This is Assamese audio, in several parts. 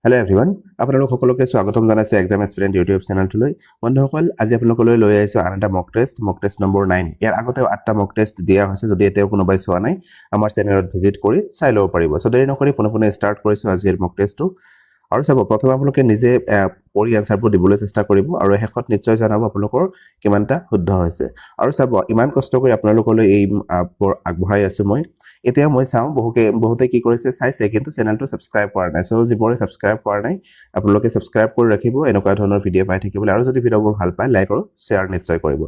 Hello everyone, আপোনালোক সকলোকে স্বাগতম জনাইছো এক্সাম এস্পিৰেন্ট ইউটিউব চেনেলটোলৈ। বন্ধুসকল, আজি আপোনালোকলৈ লৈ আহিছো আন এটা মক টেষ্ট নম্বৰ 9। ইয়াৰ আগতে 8টা মক টেষ্ট দিয়া হৈছে, যদি এতিয়াও কোনোবাই চোৱা নাই আমাৰ চেনেলত ভিজিট কৰি চাই ল'ব পাৰিব। সো দেৰি নকৰি পুনঃ ষ্টাৰ্ট কৰিছো আজিৰ মক টেষ্টটো। আৰু চাব, প্ৰথমে আপোনালোকে নিজে পঢ়ি আনসাৰবোৰ দিবলৈ চেষ্টা কৰিব আৰু শেষত নিশ্চয় জনাব আপোনালোকৰ কিমানটা শুদ্ধ হৈছে। আৰু চাব, ইমান কষ্ট কৰি আপোনালোকলৈ এই আগবঢ়াই আছো মই। এতিয়া মই চাওঁ বহুতে কি কৰিছে চাইছে, কিন্তু চেনেলটো সাবস্ক্ৰাইব কৰা নাই। সো যিবোৰে সাবস্ক্ৰাইব কৰা নাই আপোনালোকে সাবস্ক্ৰাইব কৰি ৰাখিব এনেকুৱা ধৰণৰ ভিডিঅ' পাই থাকিবলৈ। আৰু যদি ভিডিঅ'বোৰ ভাল পায় লাইক আৰু শ্বেয়াৰ নিশ্চয় কৰিব।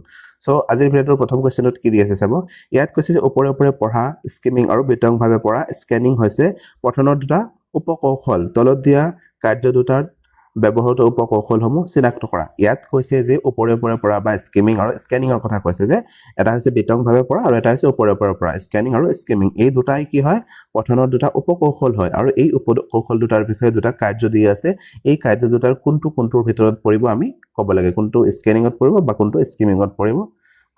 সো আজিৰ ভিডিঅ'টোৰ প্ৰথম কোৱেশ্চনত কি দি আছে চাব। ইয়াত কৈছে যে ওপৰে ওপৰে পঢ়া, স্কিমিং আৰু বিতংভাৱে পঢ়া, স্কেনিং হৈছে পঠনৰ দুটা উপকৌশল। তলত দিয়া কাৰ্য দুটাৰ ব্যৱহৃত উপকৌশলসমূহ চিনাক্ত কৰা। ইয়াত কৈছে যে ওপৰে ওপৰে পঢ়া বা স্কিমিং আৰু স্কেনিংৰ কথা কৈছে যে এটা হৈছে বিতংভাৱে পঢ়া আৰু এটা হৈছে ওপৰে ওপৰে পঢ়া। স্কেনিং আৰু স্কিমিং এই দুটাই কি হয়, পঠনৰ দুটা উপকৌশল হয়। আৰু এই উপকৌশল দুটাৰ বিষয়ে দুটা কাৰ্য দি আছে। এই কাৰ্য দুটাৰ কোনটোৰ ভিতৰত পৰিব আমি ক'ব লাগে, কোনটো স্কেনিংত পৰিব বা কোনটো স্কিমিংত পৰিব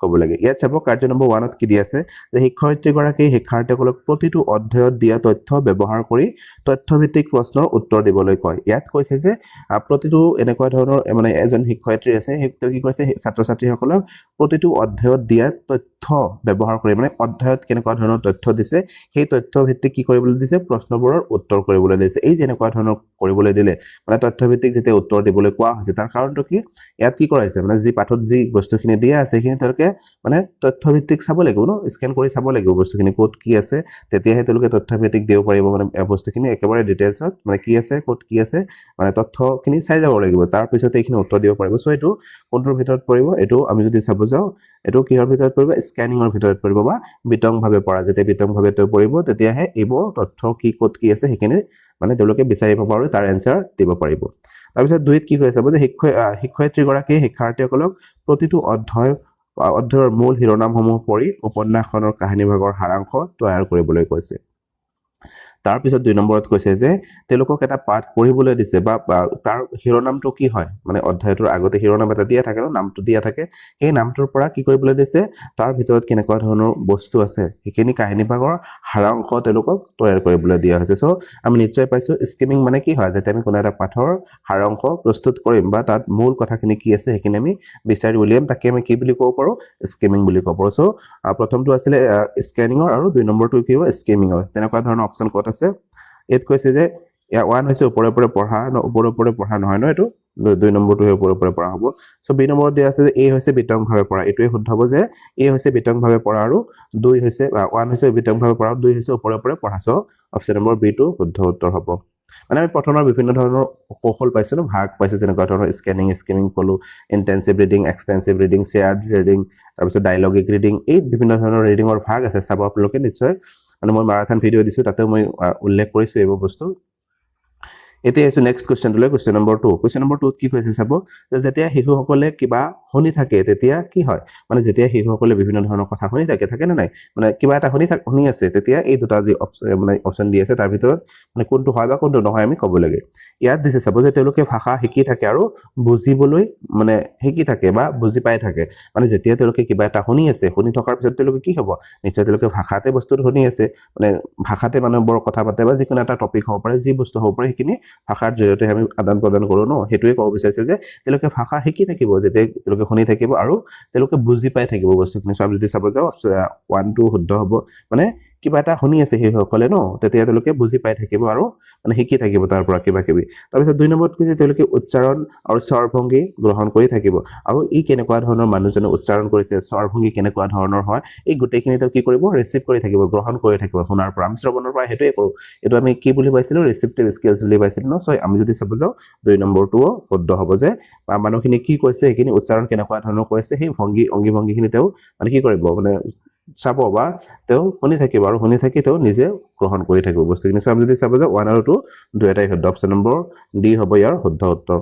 ক'ব লাগে। ইয়াত চাব, কাৰ্য নম্বৰ 1ত কি দি আছে যে শিক্ষয়িত্ৰীগৰাকীয়ে শিক্ষাৰ্থীসকলক প্ৰতিটো অধ্যায়ত দিয়া তথ্য ব্যৱহাৰ কৰি তথ্যভিত্তিক প্ৰশ্নৰ উত্তৰ দিবলৈ কয়। ইয়াত কৈছে যে প্ৰতিটো এনেকুৱা ধৰণৰ মানে এজন শিক্ষয়িত্ৰী আছে, তেওঁ কি কৰিছে ছাত্ৰ ছাত্ৰীসকলক প্ৰতিটো অধ্যায়ত দিয়া তথ্য ব্যৱহাৰ কৰি, মানে অধ্যায়ত কেনেকুৱা ধৰণৰ তথ্য দিছে সেই তথ্য ভিত্তিক কি কৰিবলৈ দিছে, প্ৰশ্নবোৰৰ উত্তৰ কৰিবলৈ দিছে। এই যেনেকুৱা ধৰণৰ কৰিবলৈ দিলে মানে তথ্যভিত্তিক যেতিয়া উত্তৰ দিবলৈ কোৱা হৈছে, তাৰ কাৰণটো কি, ইয়াত কি কৰা হৈছে মানে যি পাঠত যি বস্তুখিনি দিয়া আছে সেইখিনি তেওঁলোকে মানে তথ্যভিত্তিক চাব লাগিব ন, স্কেন কৰি চাব লাগিব বস্তুখিনি ক'ত কি আছে, তেতিয়াহে তেওঁলোকে তথ্যভিত্তিক দিব পাৰিব। মানে বস্তুখিনি একেবাৰে ডিটেইলছত মানে কি আছে ক'ত কি আছে মানে তথ্যখিনি চাই যাব লাগিব, তাৰপিছতে এইখিনি উত্তৰ দিব পাৰিব। সো এইটো কোনটোৰ ভিতৰত পৰিব, এইটো আমি যদি চাব যাওঁ এইটো কিহৰ ভিতৰত পৰিব, স্কেনিংৰ ভিতৰত পৰিব বা বিতংভাৱে পঢ়া। যেতিয়া বিতংভাৱে পৰিব তেতিয়াহে এইবোৰ তথ্য কি ক'ত কি আছে সেইখিনি মানে তেওঁলোকে বিচাৰি পাব আৰু তাৰ এনসাৰ দিব পাৰিব। তাৰপিছত 2ত কি কৈছে চাব যে শিক্ষয়িত্ৰীগৰাকীয়ে শিক্ষাৰ্থীসকলক প্ৰতিটো অধ্যায়ৰ মূল শিৰোনামসমূহ পঢ়ি উপন্যাসখনৰ কাহিনীভাগৰ সাৰাংশ তৈয়াৰ কৰিবলৈ কৈছে। তাৰপিছত 2 নম্বৰত কৈছে যে তেওঁলোকক এটা পাঠ পঢ়িবলৈ দিছে বা তাৰ শিৰোনামটো কি হয়, মানে অধ্যায়টোৰ আগতে শিৰোনাম এটা দিয়া থাকে ন, নামটো দিয়া থাকে, সেই নামটোৰ পৰা কি কৰিবলৈ দিছে, তাৰ ভিতৰত কেনেকুৱা ধৰণৰ বস্তু আছে সেইখিনি কাহিনীভাগৰ সাৰাংশ তেওঁলোকক তৈয়াৰ কৰিবলৈ দিয়া হৈছে। সো আমি নিশ্চয় পাইছো স্কিমিং মানে কি হয়, যেতিয়া আমি কোনো এটা পাঠৰ সাৰাংশ প্ৰস্তুত কৰিম বা তাত মূল কথাখিনি কি আছে সেইখিনি আমি বিচাৰি উলিয়াম, তাকে আমি কি বুলি ক'ব পাৰো, স্কিমিং বুলি ক'ব পাৰো। সো প্ৰথমটো আছিলে স্কেনিংৰ আৰু 2 নম্বৰটো কি হ'ব, স্কিমিংৰ। তেনেকুৱা ধৰণৰ অপচন ক'ত আছে, ইয়াত কৈছে যে 1 হৈছে ওপৰে ওপৰে পঢ়া, ওপৰে ওপৰে পঢ়া নহয় ন, এইটো 2 নম্বৰটোহে ওপৰে ওপৰে পঢ়া হ'ব। সো B নম্বৰত দিয়া আছে যে A হৈছে বিতংভাৱে পঢ়া। এইটোৱে শুদ্ধ হ'ব যে A হৈছে বিতংভাৱে পঢ়া আৰু 2 হৈছে 1 হৈছে বিতংভাৱে পঢ়া আৰু 2 হৈছে ওপৰে ওপৰে পঢ়া। সো অপচন নম্বৰ B টো শুদ্ধ উত্তৰ হ'ব। মানে আমি পঠনৰ বিভিন্ন ধৰণৰ কৌশল পাইছো ন, ভাগ পাইছো, যেনেকুৱা ধৰণৰ স্কেনিং, স্কিমিং ক'লো, intensive reading, extensive reading, shared reading, তাৰপিছত ডায়লগিক ৰিডিং, এই বিভিন্ন ধৰণৰ ৰিডিঙৰ ভাগ আছে। চাব আপোনালোকে নিশ্চয়, মানে মই মাৰাথান ভিডিঅ' দিছো তাতে মই উল্লেখ কৰিছো এইবোৰ বস্তু। এতিয়া আহিছো নেক্সট কুৱেশ্চনটোলৈ, কুৱেশ্চন নম্বৰ 2। কুৱেশ্চন নম্বৰ 2ত কি কৈছে চাব যে যেতিয়া শিশুসকলে কিবা শুনি থাকে তেতিয়া কি হয়, মানে যেতিয়া শিশুসকলে বিভিন্ন ধৰণৰ কথা শুনি থাকে নে নাই, মানে কিবা এটা শুনি আছে, তেতিয়া এই দুটা যি অপচন দি আছে তাৰ ভিতৰত মানে কোনটো হয় বা কোনটো নহয় আমি ক'ব লাগে। ইয়াত দিছে চাব যে তেওঁলোকে ভাষা শিকি থাকে আৰু বুজিবলৈ মানে শিকি থাকে বা বুজি পাই থাকে। মানে যেতিয়া তেওঁলোকে কিবা এটা শুনি আছে, শুনি থকাৰ পিছত তেওঁলোকে কি হ'ব, নিশ্চয় তেওঁলোকে ভাষাতে বস্তুটো শুনি আছে, মানে ভাষাতে মানুহবোৰ কথা পাতে বা যিকোনো এটা টপিক হ'ব পাৰে, যি বস্তু হ'ব পাৰে সেইখিনি ভাষাৰ জৰিয়তে আমি আদান প্ৰদান কৰো ন। সেইটোৱে ক'ব বিচাৰিছে যে তেওঁলোকে ভাষা শিকি থাকিব যেতিয়া তেওঁলোকে শুনি থাকিব আৰু তেওঁলোকে বুজি পাই থাকিব বস্তুখিনি। সব যদি চাব যাওঁ 1 2 শুদ্ধ হ'ব, মানে কিবা এটা শুনি আছে সেইসকলে ন, তেতিয়া তেওঁলোকে বুজি পাই থাকিব আৰু মানে শিকি থাকিব তাৰ পৰা কিবা কিবি। তাৰপিছত 2 নম্বৰত কৈছে তেওঁলোকে উচ্চাৰণ আৰু স্বৰভংগী গ্ৰহণ কৰি থাকিব, আৰু ই কেনেকুৱা ধৰণৰ মানুহজনে উচ্চাৰণ কৰিছে, স্বৰভংগী কেনেকুৱা ধৰণৰ হয়, এই গোটেইখিনি তেওঁ কি কৰিব, ৰিচিভ কৰি থাকিব, গ্ৰহণ কৰি থাকিব শুনাৰ পৰা। আমি শ্ৰৱণৰ পৰা সেইটোৱে কৰো, এইটো আমি কি বুলি পাইছিলো, ৰিচিপ্টিভ স্কিলছ বুলি পাইছিলো ন। সো আমি যদি চাব যাওঁ 2 নম্বৰটোও শুদ্ধ হ'ব যে মানুহখিনি কি কৈছে সেইখিনি উচ্চাৰণ কেনেকুৱা ধৰণৰ কৰিছে, সেই অংগী ভংগীখিনি তেওঁ মানে কি কৰিব, মানে চাব বা তেওঁ শুনি থাকিব আৰু শুনি থাকি তেওঁ নিজে গ্ৰহণ কৰি থাকিব বস্তুখিনি। সো আমি যদি চাব যাওঁ 1 আৰু 2 দুয়োটাই শুদ্ধ, অপচন নম্বৰ D হ'ব ইয়াৰ শুদ্ধ উত্তৰ।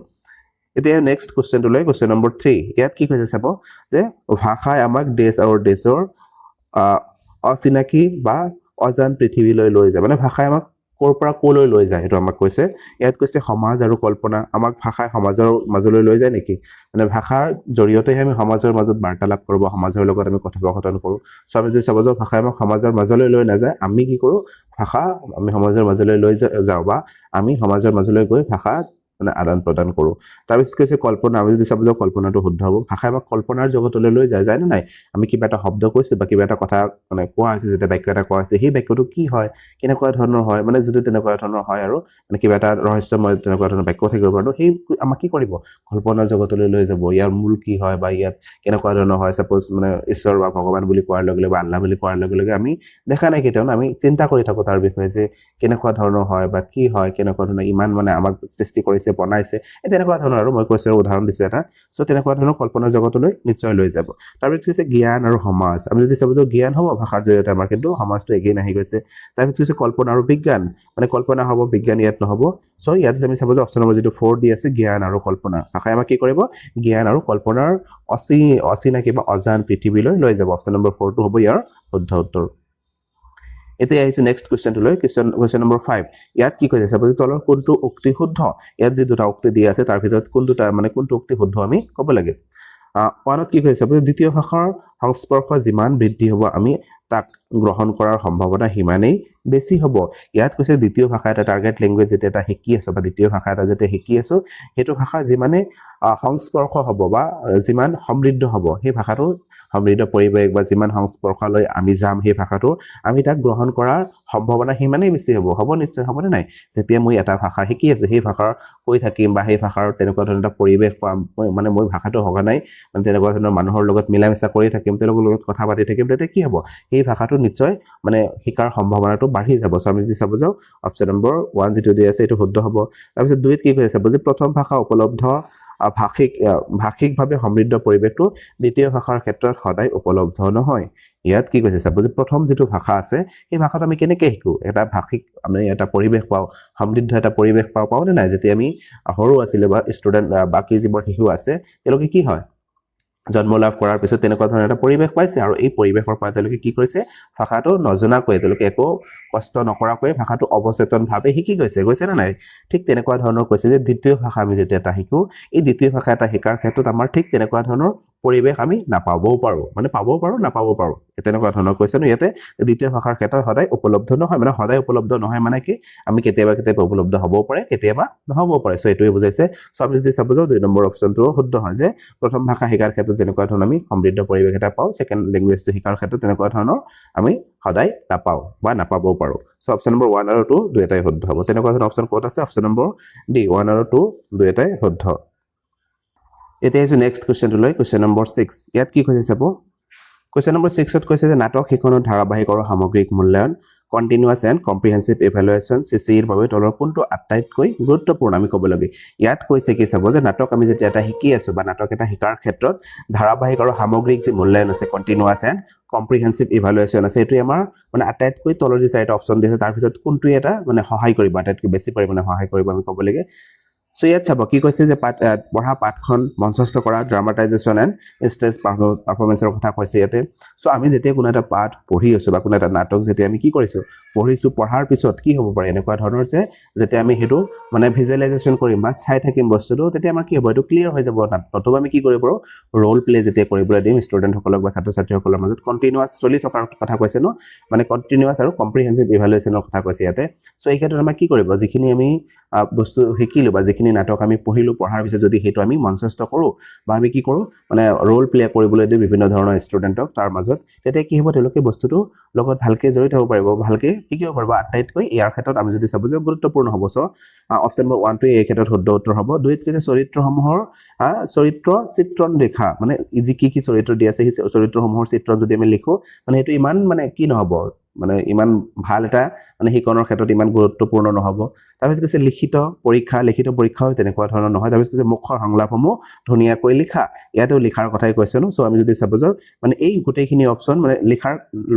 এতিয়া নেক্সট কুৱেশ্চনটোলৈ, কুৱেশ্চন নম্বৰ 3। ইয়াত কি কৈছে চাব যে ভাষাই আমাক দেশ আৰু দেশৰ অচিনাকি বা অজান পৃথিৱীলৈ লৈ যায়। মানে ভাষাই আমাক ক'ৰ পৰা ক'লৈ লৈ যায় সেইটো আমাক কৈছে ইয়াত কৈছে সমাজ আৰু কল্পনা আমাক ভাষাই সমাজৰ মাজলৈ লৈ যায় নেকি মানে ভাষাৰ জৰিয়তেহে আমি সমাজৰ মাজত বাৰ্তালাপ কৰোঁ বা সমাজৰ লগত আমি কথোপকথন কৰোঁ সো আমি যদি চাব যাওঁ ভাষাই আমাক সমাজৰ মাজলৈ লৈ নাযায় আমি কি কৰোঁ ভাষা আমি সমাজৰ মাজলৈ লৈ যাওঁ বা আমি সমাজৰ মাজলৈ গৈ ভাষা মানে আদান প্ৰদান কৰোঁ তাৰপিছত কৈছে কল্পনা আমি যদি চাব যাওঁ কল্পনাটো শুদ্ধ হ'ব ভাষাই আমাক কল্পনাৰ জগতলৈ লৈ যায় নে নাই আমি কিবা এটা শব্দ কৈছোঁ বা কিবা এটা কথা মানে কোৱা হৈছে যেতিয়া বাক্য এটা কোৱা হৈছে সেই বাক্যটো কি হয় কেনেকুৱা ধৰণৰ হয় মানে যদি তেনেকুৱা ধৰণৰ হয় আৰু মানে কিবা এটা ৰহস্যময় তেনেকুৱা ধৰণৰ বাক্য থাকিব পাৰে সেই আমাক কি কৰিব কল্পনাৰ জগতলৈ লৈ যাব ইয়াৰ মূল কি হয় বা ইয়াত কেনেকুৱা ধৰণৰ হয় সাপোজ মানে ঈশ্বৰ বা ভগৱান বুলি কোৱাৰ লগে লগে বা আল্লাহ বুলি কোৱাৰ লগে লগে আমি দেখা নাই কেতিয়াও আমি চিন্তা কৰি থাকোঁ তাৰ বিষয়ে যে কেনেকুৱা ধৰণৰ হয় বা কি হয় কেনেকুৱা ধৰণৰ ইমান মানে আমাক সৃষ্টি কৰিছে বনাইছে এই তেনেকুৱা ধৰণৰ আৰু মই কৈছোঁ উদাহৰণ দিছোঁ এটা সো তেনেকুৱা ধৰণৰ কল্পনাৰ জগতলৈ নিশ্চয় লৈ যাব তাৰপিছত কৈছে জ্ঞান আৰু সমাজ আমি যদি চাব যাওঁ জ্ঞান হ'ব ভাষাৰ জৰিয়তে আমাৰ কিন্তু সমাজটো এগেইন আহি গৈছে তাৰপিছত কৈছে কল্পনা আৰু বিজ্ঞান মানে কল্পনা হ'ব বিজ্ঞান ইয়াত নহ'ব সো ইয়াত যদি আমি চাব যাওঁ অপশ্যন নম্বৰ যিটো 4 দি আছে জ্ঞান আৰু কল্পনা ভাষাই আমাক কি কৰিব জ্ঞান আৰু কল্পনাৰ অচিনাকি বা অজান পৃথিৱীলৈ লৈ যাব অপশ্যন নম্বৰ 4 টো হ'ব ইয়াৰ শুদ্ধ উত্তৰ এতিয়া আহিছো নেক্সট কুৱেশ্যনটোলৈ কুৱেশ্যন নম্বৰ 5 ইয়াত কি কৈছে চাব তলৰ কোনটো উক্তি শুদ্ধ ইয়াত যি দুটা উক্তি দিয়া আছে তাৰ ভিতৰত কোনটো উক্তি শুদ্ধ আমি ক'ব লাগে ওৱানত কি কৈছে দ্বিতীয় ভাষাৰ সংস্পৰ্শ যিমান বৃদ্ধি হ'ব আমি তাক গ্ৰহণ কৰাৰ সম্ভাৱনা সিমানেই বেছি হ'ব ইয়াত কৈছে দ্বিতীয় ভাষা এটা টাৰ্গেট লেংগুৱেজ যেতিয়া এটা শিকি আছো বা দ্বিতীয় ভাষা এটা যেতিয়া শিকি আছো সেইটো ভাষা যিমানে সংস্পৰ্শ হ'ব বা যিমান সমৃদ্ধ হ'ব সেই ভাষাটোৰ সমৃদ্ধ পৰিৱেশ বা যিমান সংস্পৰ্শলৈ আমি যাম সেই ভাষাটো আমি তাক গ্ৰহণ কৰাৰ সম্ভাৱনা সিমানেই বেছি হ'ব নিশ্চয় হ'বনে নাই যেতিয়া মই এটা ভাষা শিকি আছো সেই ভাষাৰ কৈ থাকিম বা সেই ভাষাৰ তেনেকুৱা ধৰণৰ এটা পৰিৱেশ পাম মানে মই ভাষাটো হগা নাই মানে তেনেকুৱা ধৰণৰ মানুহৰ লগত মিলা মিছা কৰি থাকিম তেওঁলোকৰ লগত কথা পাতি থাকিম তেতিয়া কি হ'ব এই ভাষাটো নিশ্চয় মানে শিকাৰ সম্ভাৱনাটো বাঢ়ি যাব সো আমি যদি চাব যাওঁ অপশ্যন নম্বৰ 1 যিটো দি আছে এইটো শুদ্ধ হ'ব তাৰপিছত দুইত কি কৈছে যে প্ৰথম ভাষা উপলব্ধ ভাষিকভাৱে সমৃদ্ধ পৰিৱেশটো দ্বিতীয় ভাষাৰ ক্ষেত্ৰত সদায় উপলব্ধ নহয় ইয়াত কি কৈছে চাব যে প্ৰথম যিটো ভাষা আছে সেই ভাষাটো আমি কেনেকৈ শিকোঁ এটা ভাষিক আমি এটা পৰিৱেশ পাওঁ সমৃদ্ধ এটা পৰিৱেশ পাওঁ নে নাই যেতিয়া আমি সৰু আছিলোঁ বা ষ্টুডেণ্ট বাকী যিবোৰ শিশু আছে তেওঁলোকে কি হয় জন্ম লাভ কৰাৰ পিছত তেনেকুৱা ধৰণৰ এটা পৰিৱেশ পাইছে আৰু এই পৰিৱেশৰ পৰা তেওঁলোকে কি কৰিছে ভাষাটো নজনাকৈ তেওঁলোকে একো কষ্ট নকৰাকৈ ভাষাটো অৱচেতনভাৱে শিকি গৈছে নে নাই ঠিক তেনেকুৱা ধৰণৰ কৈছে যে দ্বিতীয় ভাষা আমি যেতিয়া এটা শিকোঁ এই দ্বিতীয় ভাষা এটা শিকাৰ ক্ষেত্ৰত আমাৰ ঠিক তেনেকুৱা ধৰণৰ পৰিৱেশ আমি নাপাবও পাৰোঁ মানে পাবও পাৰোঁ নাপাবও পাৰোঁ তেনেকুৱা ধৰণৰ কৈছে ইয়াতে দ্বিতীয় ভাষাৰ ক্ষেত্ৰত সদায় উপলব্ধ নহয় মানে সদায় উপলব্ধ নহয় মানে কি আমি কেতিয়াবা উপলব্ধ হ'বও পাৰে কেতিয়াবা নহ'বও পাৰে সো এইটোৱে বুজাইছে সো আমি যদি চাব যাওঁ 2 নম্বৰ অপশ্যনটো শুদ্ধ হয় যে প্ৰথম ভাষা শিকাৰ ক্ষেত্ৰত যেনেকুৱা ধৰণৰ আমি সমৃদ্ধ পৰিৱেশ এটা পাওঁ সেকেন্ড ল্যাঙ্গুৱেজটো শিকাৰ ক্ষেত্ৰত তেনেকুৱা ধৰণৰ আমি সদায় নাপাওঁ বা নাপাবও পাৰোঁ সো অপশ্যন নম্বৰ 1 আৰু 2 দুয়োটাই শুদ্ধ হ'ব তেনেকুৱা ধৰণৰ অপশ্যন ক'ত আছে অপশ্যন নম্বৰ ডি 1 আৰু 2 দুয়োটাই শুদ্ধ এতিয়া আহিছো নেক্সট কুৱেশ্যনটোলৈ কুৱেশ্যন নম্বৰ 6 ইয়াত কি কৈছে চাব কুৱেশ্যন নম্বৰ 6ত কৈছে যে নাটক শিক্ষণৰ ধাৰাবাহিক আৰু সামগ্ৰিক মূল্যায়ন কন্টিনিউয়াস এণ্ড কম্প্ৰিহেনসিভ ইভালুৱেশ্যন CCEৰ বাবে তলৰ কোনটো আটাইতকৈ গুৰুত্বপূৰ্ণ আমি ক'ব লাগে ইয়াত কৈছে কি চাব যে নাটক আমি যেতিয়া এটা শিকি আছো বা নাটক এটা শিকাৰ ক্ষেত্ৰত ধাৰাবাহিক আৰু সামগ্ৰিক যি মূল্যায়ন আছে কন্টিনিউয়াস এণ্ড কম্প্ৰিহেনসিভ ইভালুৱেশ্যন আছে এইটো আমাৰ মানে আটাইতকৈ তলৰ যি চাৰিটা অপশ্যন দিছে তাৰ ভিতৰত কোনটোৱে এটা মানে সহায় কৰিব আটাইতকৈ বেছি পৰিমাণে সহায় কৰিব আমি ক'ব লাগে সো ইয়াত চাব কি কৈছে যে পঢ়া পাঠখন মঞ্চস্থ কৰা ড্ৰামাটাইজেশ্যন এণ্ড ষ্টেজ পাৰফৰ্মেন্সৰ কথা কৈছে ইয়াতে সো আমি যেতিয়া কোনো এটা পাঠ পঢ়ি আছো বা কোনো এটা নাটক যেতিয়া আমি কি কৰিছো পঢ়িছো পঢ়াৰ পিছত কি হ'ব পাৰে এনেকুৱা ধৰণৰ যে যেতিয়া আমি হেতু মানে ভিজুৱেলাইজেশ্যন কৰিম বা চাই থাকিম বস্তুটো তেতিয়া আমাৰ কি হ'ব এটো ক্লিয়াৰ হৈ যাব নতুবা আমি কি কৰিব পাৰো ৰোল প্লে যেতিয়া কৰিবলৈ দিম ষ্টুডেণ্টসকলক বা ছাত্ৰ-ছাত্ৰীসকলৰ মাজত কন্টিনিউয়াস চলি থকাৰ কথা কৈছে ন মানে কন্টিনিউয়াস আৰু কম্প্ৰিহেনসিভ ইভালুৱেশ্যনৰ কথা কৈছে ইয়াতে সো এই ক্ষেত্ৰত আমাৰ কি কৰিব যিখিনি আমি বস্তু শিকিলো বা যিখিনি নাটক আমি পঢ়িলো পঢ়াৰ পিছত যদি হেতু আমি মঞ্চস্থ কৰো বা আমি কি কৰো মানে ৰোল প্লে কৰিবলৈ দিও বিভিন্ন ধৰণৰ ষ্টুডেণ্টক তাৰ মাজত তেতিয়া কি হ'ব তেওঁলোকে বস্তুটো লগত ভালকে জড়িত হ'ব পাৰিব ভালকে শিকিব পাৰিব আটাইতকৈ ইয়াৰ ক্ষেত্ৰত আমি যদি চাব যে গুৰুত্বপূৰ্ণ হ'ব সো অপশ্যন নম্বৰ 1 টো এই ক্ষেত্ৰত শুদ্ধ উত্তৰ হ'ব দুইত কৈছে চৰিত্ৰসমূহৰ চৰিত্ৰ চিত্ৰণ ৰেখা মানে কি চৰিত্ৰ দি আছে সেই চৰিত্ৰসমূহৰ চিত্ৰ যদি আমি লিখো মানে হেতু ইমান মানে কি নহব মানে ইমান ভাল এটা মানে শিকনৰ ক্ষেত্ৰত ইমান গুৰুত্বপূৰ্ণ নহব তাৰপিছত কৈছে লিখিত পৰীক্ষাও তেনেকুৱা ধৰণৰ নহয় তাৰপিছত কৈছে মুখ্য সংলাপসমূহ ধুনীয়াকৈ লিখা ইয়াতেও লিখাৰ কথাই কৈছে ন সো আমি যদি চাব যাওঁ মানে এই গোটেইখিনি অপশ্যন মানে লিখাৰ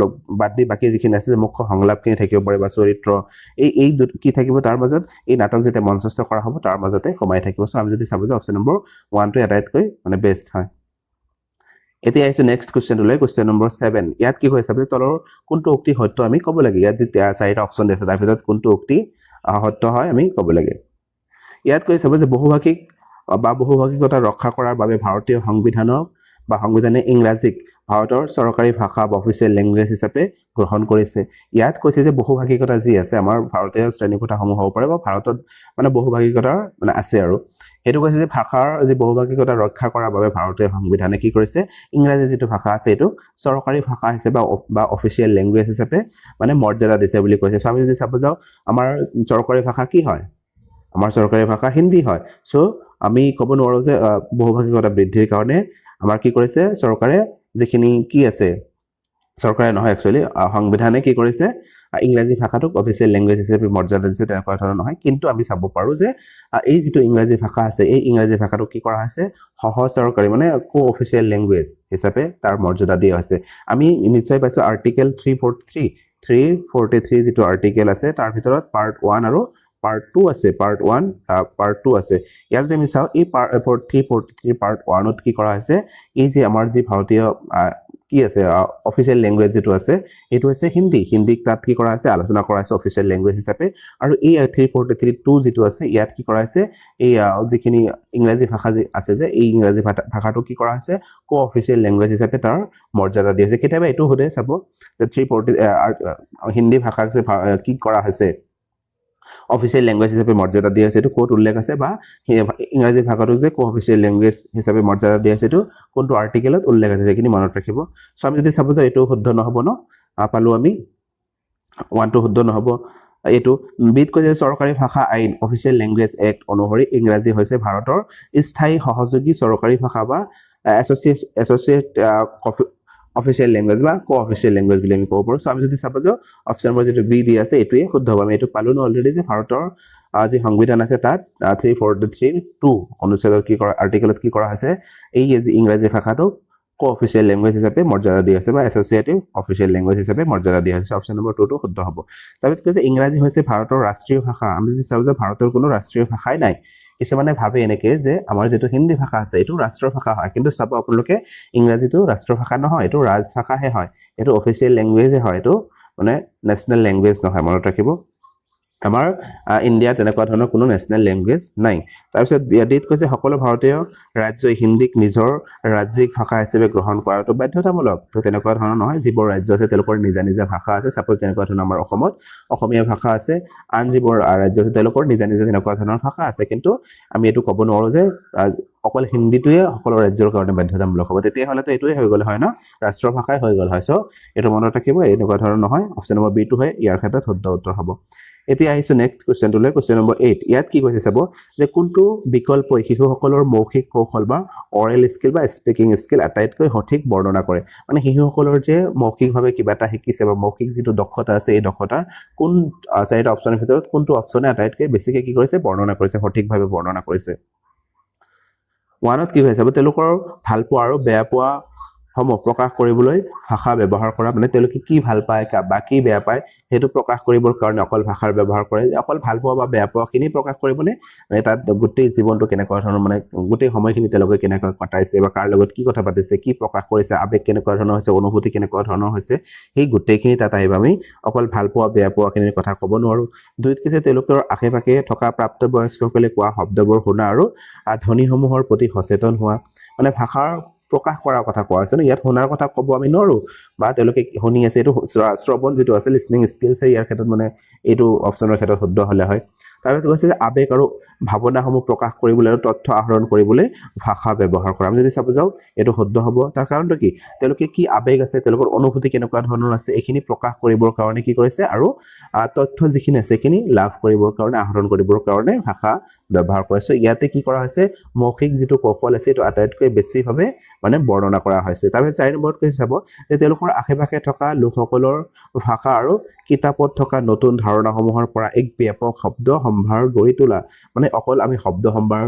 বাদ দি বাকি যিখিনি আছে যে মুখ্য সংলাপখিনি থাকিব পাৰে বা চৰিত্ৰ এই কি থাকিব তাৰ মাজত এই নাটক যেতিয়া মঞ্চস্থ কৰা হ'ব তাৰ মাজতে সোমাই থাকিব সো আমি যদি চাব যাওঁ অপশ্যন নম্বৰ 1 টো আটাইতকৈ মানে বেষ্ট হয় এতিয়া আহিছো নেক্সট কুৱেশ্যনটোলৈ কুৱেশ্যন নম্বৰ 7 ইয়াত কি কৈছে যে তলৰ কোনটো উক্তি সত্য আমি ক'ব লাগে ইয়াত যে চাৰিটা অপচন দিছে তাৰ ভিতৰত কোনটো উক্তি সত্য হয় আমি ক'ব লাগে ইয়াত কৈছে যে বহুভাষিকতা ৰক্ষা কৰাৰ বাবে ভাৰতীয় সংবিধানে ইংৰাজীক ভাৰতৰ চৰকাৰী ভাষা বা অফিচিয়েল লেংগুৱেজ হিচাপে গ্ৰহণ কৰিছে ইয়াত কৈছে যে বহুভাষিকতা যি আছে আমাৰ ভাৰতীয় শ্ৰেণীকোঠাসমূহ হ'ব পাৰে বা ভাৰতত মানে বহুভাষিকতাৰ মানে আছে আৰু সেইটো কৈছে যে ভাষাৰ যি বহুভাষিকতা ৰক্ষা কৰাৰ বাবে ভাৰতীয় সংবিধানে কি কৰিছে ইংৰাজী যিটো ভাষা আছে এইটো চৰকাৰী ভাষা হিচাপে বা অফিচিয়েল লেংগুৱেজ হিচাপে মানে মৰ্যাদা দিছে বুলি কৈছে চ' আমি যদি চাব যাওঁ আমাৰ চৰকাৰী ভাষা কি হয় আমাৰ চৰকাৰী ভাষা হিন্দী হয় চ' আমি ক'ব নোৱাৰো যে বহুভাষিকতা বৃদ্ধিৰ কাৰণে আমাৰ কি কৰিছে চৰকাৰে যিখিনি কি আছে চৰকাৰে নহয় একচুৱেলি সংবিধানে কি কৰিছে ইংৰাজী ভাষাটোক অফিচিয়েল লেংগুৱেজ হিচাপে মৰ্যাদা দিছে তেনেকুৱা ধৰণৰ নহয় কিন্তু আমি চাব পাৰো যে এই যিটো ইংৰাজী ভাষা আছে এই ইংৰাজী ভাষাটোক কি কৰা হৈছে চৰকাৰী মানে কো অফিচিয়েল লেংগুৱেজ হিচাপে তাৰ মৰ্যাদা দিয়া হৈছে আমি নিশ্চয় পাইছো আৰ্টিকেল 343 যিটো আৰ্টিকেল আছে তাৰ ভিতৰত পাৰ্ট 1 আৰু পাৰ্ট 2 আছে পাৰ্ট 2 আছে ইয়াত যদি আমি চাওঁ এই 343 পাৰ্ট 1ত কি কৰা হৈছে এই যে আমাৰ যি ভাৰতীয় কি আছে অফিচিয়েল লেংগুৱেজ যেটো আছে এটো আছে হিন্দীক তাত কি কৰা আছে আলোচনা কৰা আছে অফিচিয়েল লেংগুৱেজ হিচাপে আৰু এই 343 যেটো আছে ইয়াত কি কৰা আছে এই যিখিনি ইংৰাজী ভাষা আছে যে এই ইংৰাজী ভাষাটো কি কৰা আছে কো অফিচিয়েল লেংগুৱেজ হিচাপে তাৰ মৰ্যাদা দিয়া হৈছে কেতিয়াবা এটো হতে চাব যে 340 হিন্দী ভাষাক যে কি কৰা হৈছে অফিচিয়েল লেংগুৱেজ হিচাপে মৰ্যাদা দিয়া আছে এটো কোড উল্লেখ আছে বা ইংৰাজী ভাষাটো যে কো অফিচিয়েল লেংগুৱেজ হিচাপে মৰ্যাদা দিয়া আছে এটো কোনটো আৰ্টিকেলত উল্লেখ আছে যেখিনি মনত ৰাখিব সো আমি যদি চাব যে এটো শুদ্ধ নহব ন পালো আমি 1 টো শুদ্ধ নহব এটো বিধ কৈছে চৰকাৰী ভাষা আইন অফিচিয়েল লেংগুৱেজ এক্ট অনুসৰি ইংৰাজী হৈছে ভাৰতৰ স্থায়ী সহযোগী চৰকাৰী ভাষা বা এছ'চিয়েট অফিচিয়েল লেংগুৱেজ বা কো অফিচিয়েল লেংগুৱেজ বুলি আমি ক'ব পাৰো সো আমি যদি চাব যে অপচন নম্বৰ যেটো বি দি আছে এটোৱে শুদ্ধ হ'ব আমি এটো পালো ন অলৰেডি যে ভাৰতৰ আজি সংবিধান আছে তাত 343(2) অনুচ্ছেদত কি কৰা আৰ্টিকেলত কি কৰা হৈছে এই যে ইংৰাজী ভাষাটো কো অফিচিয়েল লেংগুৱেজ হিচাপে মৰ্যাদা দিয়া আছে বা এছ'চিয়েটিভ অফিচিয়েল লেংগুৱেজ হিচাপে মৰ্যাদা দিয়া হৈছে অপচন নম্বৰ 2 টো শুদ্ধ হ'ব তাৰপিছত কৈছে ইংৰাজী হৈছে ভাৰতৰ ৰাষ্ট্ৰীয় ভাষা আমি যদি চাও যে ভাৰতৰ কোনো ৰাষ্ট্ৰীয় ভাষাই নাই কিছুমানে ভাবে এনেকে যে আমাৰ যেটো হিন্দী ভাষা আছে এটো ৰাষ্ট্ৰীয় ভাষা হয় কিন্তু চাব আপোনালোকে ইংৰাজীটো ৰাষ্ট্ৰীয় ভাষা নহয় এটো ৰাজভাষাহে হয় এটো অফিচিয়েল লেংগুৱেজে হয় এটো মানে নেশনেল লেংগুৱেজ নহয় মনত ৰাখিব আমাৰ ইণ্ডিয়াত তেনেকুৱা ধৰণৰ কোনো নেশনেল লেংগুৱেজ নাই তাৰপিছত বিয়াদিত কৈছে সকলো ভাৰতীয় ৰাজ্যই হিন্দীক নিজৰ ৰাজ্যিক ভাষা হিচাপে গ্ৰহণ কৰাটো বাধ্যতামূলক তো তেনেকুৱা ধৰণৰ নহয় যিবোৰ ৰাজ্য আছে তেওঁলোকৰ নিজা ভাষা আছে সাপোজ তেনেকুৱা ধৰণৰ আমাৰ অসমত অসমীয়া ভাষা আছে আন যিবোৰ ৰাজ্য আছে তেওঁলোকৰ নিজা তেনেকুৱা ধৰণৰ ভাষা আছে কিন্তু আমি এটো ক'ব নোৱাৰো যে অকল হিন্দীটোৱে সকলো ৰাজ্যৰ কাৰণে বাধ্যতামূলক হ'ব তেতিয়া হলে তো এটোই হৈ গল হয় না ৰাষ্ট্ৰীয় ভাষাই হৈ গল হয় সো এটো মনত ৰাখিব এনেকুৱা ধৰণৰ নহয় অপচন নম্বৰ বি টো হয় ইয়াৰ ক্ষেত্ৰত শুদ্ধ উত্তৰ হ'ব এতিয়া আহিছো নেক্সট কুৱেশ্যনটোলৈ কুৱেশ্যন নম্বৰ 8 ইয়াত কি কৈছে চাব যে কোনটো বিকল্পই শিশুসকলৰ মৌখিক কৌশল বা অৰেল স্কিল বা স্পিকিং স্কিল আটাইতকৈ সঠিক বৰ্ণনা কৰে মানে শিশুসকলৰ যে মৌখিকভাৱে কিবা এটা শিকিছে বা মৌখিক যিটো দক্ষতা আছে এই দক্ষতাৰ কোন চাৰিটা অপচনৰ ভিতৰত কোনটো অপচনে আটাইতকৈ বেছিকৈ কি কৰিছে বৰ্ণনা কৰিছে সঠিকভাৱে বৰ্ণনা কৰিছে 1ত কি হৈছে তেওঁলোকৰ ভাল পোৱা আৰু বেয়া পোৱা সমূহ প্ৰকাশ কৰিবলৈ ভাষা ব্যৱহাৰ কৰা মানে তেওঁলোকে কি ভাল পায় বা কি বেয়া পায় হেতু প্ৰকাশ কৰিবৰ কাৰণে অকল ভাষাৰ ব্যৱহাৰ কৰে অকল ভাল পোৱা বা বেয়া পোৱাখিনি প্ৰকাশ কৰিবনে তাত গোটেই জীৱনটো কেনেকুৱা ধৰণৰ মানে গোটেই সময়খিনি তেওঁলোকে কেনেকৈ কটাইছে বা কাৰ লগত কি কথা পাতিছে কি প্ৰকাশ কৰিছে আবেগ কেনেকুৱা ধৰণৰ হৈছে অনুভূতি কেনেকুৱা ধৰণৰ হৈছে সেই গোটেইখিনি তাত আহিব আমি অকল ভাল পোৱা বেয়া পোৱাখিনিৰ কথা ক'ব নোৱাৰো দুইত কৈছে তেওঁলোকৰ আশে-পাশে থকা প্ৰাপ্তবয়স্কসকলে কোৱা শব্দবোৰ শুনা আৰু ধ্বনিসমূহৰ প্ৰতি সচেতন হোৱা মানে ভাষাৰ প্ৰকাশ কৰাৰ কথা কোৱা আছে ইয়াত শুনাৰ কথা ক'ব আমি নোৱাৰো বা তেওঁলোকে শুনি আছে এটো শ্ৰৱণ যেটো আছে লিসনিং স্কিলছ ইয়াৰ ক্ষেত্ৰত মানে এটো অপচনৰ ক্ষেত্ৰত শুদ্ধ হলে হয় তাৰপিছত কৈছে যে আবেগ আৰু ভাৱনাসমূহ প্ৰকাশ কৰিবলৈ আৰু তথ্য আহৰণ কৰিবলৈ ভাষা ব্যৱহাৰ কৰা আমি যদি চাব যাও এটো শুদ্ধ হ'ব তাৰ কাৰণটো কি তেওঁলোকে কি আবেগ আছে তেওঁলোকৰ অনুভূতি কেনেকুৱা ধৰণৰ আছে এখিনি প্ৰকাশ কৰিবৰ কাৰণে কি কৰিছে আৰু তথ্য যিখিনি আছে এখিনি লাভ কৰিবৰ কাৰণে আহৰণ কৰিবৰ কাৰণে ভাষা ব্যৱহাৰ কৰিছে ইয়াতে কি কৰা হৈছে মৌখিক যিটো কৌশল আছে এটো আটাইতকৈ বেছিভাৱে মানে বৰ্ণনা কৰা হৈছে তাৰপিছত 4 নম্বৰত কৈছে চাব যে তেওঁলোকৰ আশে-পাশে থকা লোকসকলৰ ভাষা আৰু কিতাপত থকা নতুন ধাৰণাসমূহৰ পৰা এক ব্যাপক শব্দ সম্ভাৰ গঢ়ি তোলা মানে অকল আমি শব্দ সম্ভাৰ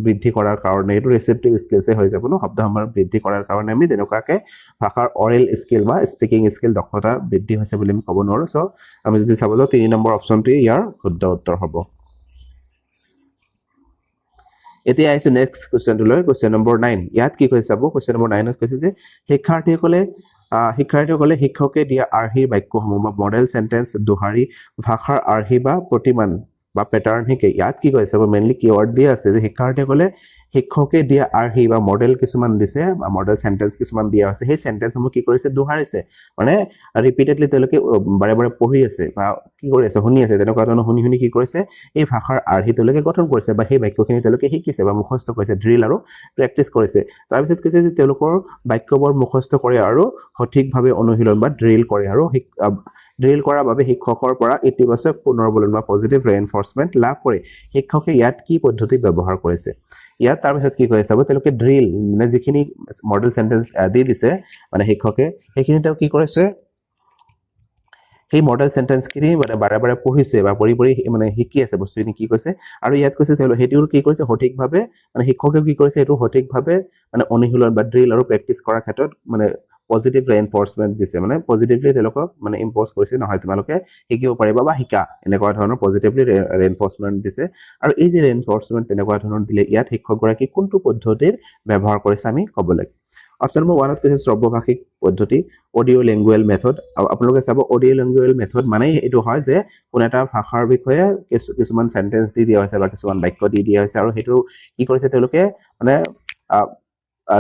বৃদ্ধি কৰাৰ কাৰণে এটো ৰিসেপ্টিভ স্কিলছে হৈ যাব ন শব্দ সম্ভাৰ বৃদ্ধি কৰাৰ কাৰণে আমি তেনেকুৱাকে ভাষাৰ অৰেল স্কিল বা স্পিকিং স্কিল দক্ষতা বৃদ্ধি হৈছে বুলি আমি ক'ব নোৱাৰো সো আমি যদি চাব যাও 3 নম্বৰ অপচনটো ইয়াৰ শুদ্ধ উত্তৰ হ'ব এতিয়া আহিছো নেক্সট কুৱেশ্যনটোলৈ কুৱেশ্যন নম্বৰ 9 ইয়াত কি কৈছে চাব কুৱেশ্যন নম্বৰ 9ত কৈছে যে শিক্ষাৰ্থীসকলে শিক্ষকে দিয়া আৰ্হিৰ বাক্যসমূহ বা মডেল সেন্টেন্স দোহাৰি ভাষাৰ আৰ্হি বা প্ৰতিমান বা প্যাটাৰ্ন শিকে ইয়াত কি কৈছে চাব মেইনলি কিৱৰ্ড দিয়া আছে যে শিক্ষাৰ্থীসকলে শিক্ষকে দিয়া আৰ্হি বা মডেল কিছুমান দিছে বা মডেল সেন্টেন্স কিছুমান দিয়া আছে সেই সেন্টেন্সসমূহ কি কৰিছে দোহাৰিছে মানে ৰিপিটেডলি তেওঁলোকে বাৰে বাৰে পঢ়ি আছে বা কি কৰি আছে শুনি আছে তেনেকুৱা ধৰণৰ শুনি শুনি কি কৰিছে এই ভাষাৰ আৰ্হি তেওঁলোকে গঠন কৰিছে বা সেই বাক্যখিনি তেওঁলোকে শিকিছে বা মুখস্থ কৰিছে ড্ৰিল আৰু প্ৰেক্টিচ কৰিছে তাৰ পিছত কৈছে যে তেওঁলোকৰ বাক্যবোৰ মুখস্থ কৰে আৰু সঠিকভাৱে অনুশীলন বা ড্ৰিল কৰে আৰু ড্ৰিল কৰাৰ বাবে শিক্ষকৰ পৰা ইতিবাচক পুনৰবলন বা পজিটিভ ৰেইনফৰ্সমেন্ট লাভ কৰে শিক্ষকে ইয়াত কি পদ্ধতি ব্যৱহাৰ কৰিছে ইয়াত তাৰ পিছত কি কৈছে চাব তেওঁলোকে ড্ৰিল মানে যিখিনি মডেল সেন্টেন্স দি দিছে মানে শিক্ষকে সেইখিনি তেওঁ কি কৰিছে সেই মডেল সেন্টেন্স খিনি মানে বাৰে বাৰে পঢ়িছে বা পঢ়ি পঢ়ি মানে শিকি আছে বস্তুখিনি কি কৈছে আৰু ইয়াত কৈছে তেওঁলোকে হেটিও কি কৰিছে সঠিকভাৱে মানে শিক্ষকে কি কৰিছে এটো সঠিকভাৱে মানে অনুশীলন বা ড্ৰিল আৰু প্ৰেক্টিস কৰাৰ ক্ষেত্ৰত মানে পজিটিভ ৰেইনফৰ্সমেন্ট দিছে মানে পজিটিভলি তেওঁলোকক মানে ইম্প'জ কৰিছে নহয় তোমালোকে শিকিব পাৰিবা বা শিকা এনেকুৱা ধৰণৰ পজিটিভলি ৰেইনফৰ্সমেন্ট দিছে আৰু এই যে ৰেইনফৰ্সমেন্ট তেনেকুৱা ধৰণৰ দিলে ইয়াত শিক্ষকগৰাকী কোনটো পদ্ধতিৰ ব্যৱহাৰ কৰিছে আমি ক'ব লাগে অপচন নম্বৰ 1 ত কৈছে শ্ৰব্যভাষিক পদ্ধতি অডিও লেংগুৱেল মেথড আপোনালোকে চাব অডিও লেংগুৱেল মেথড মানে এইটো হয় যে কোন এটা ভাষাৰ বিষয়ে কিছুমান সেন্টেন্স দি দিয়া হৈছে বা কিছুমান বাক্য দি দিয়া হৈছে আৰু হেতু কি কৰিছে তেওঁলোকে মানে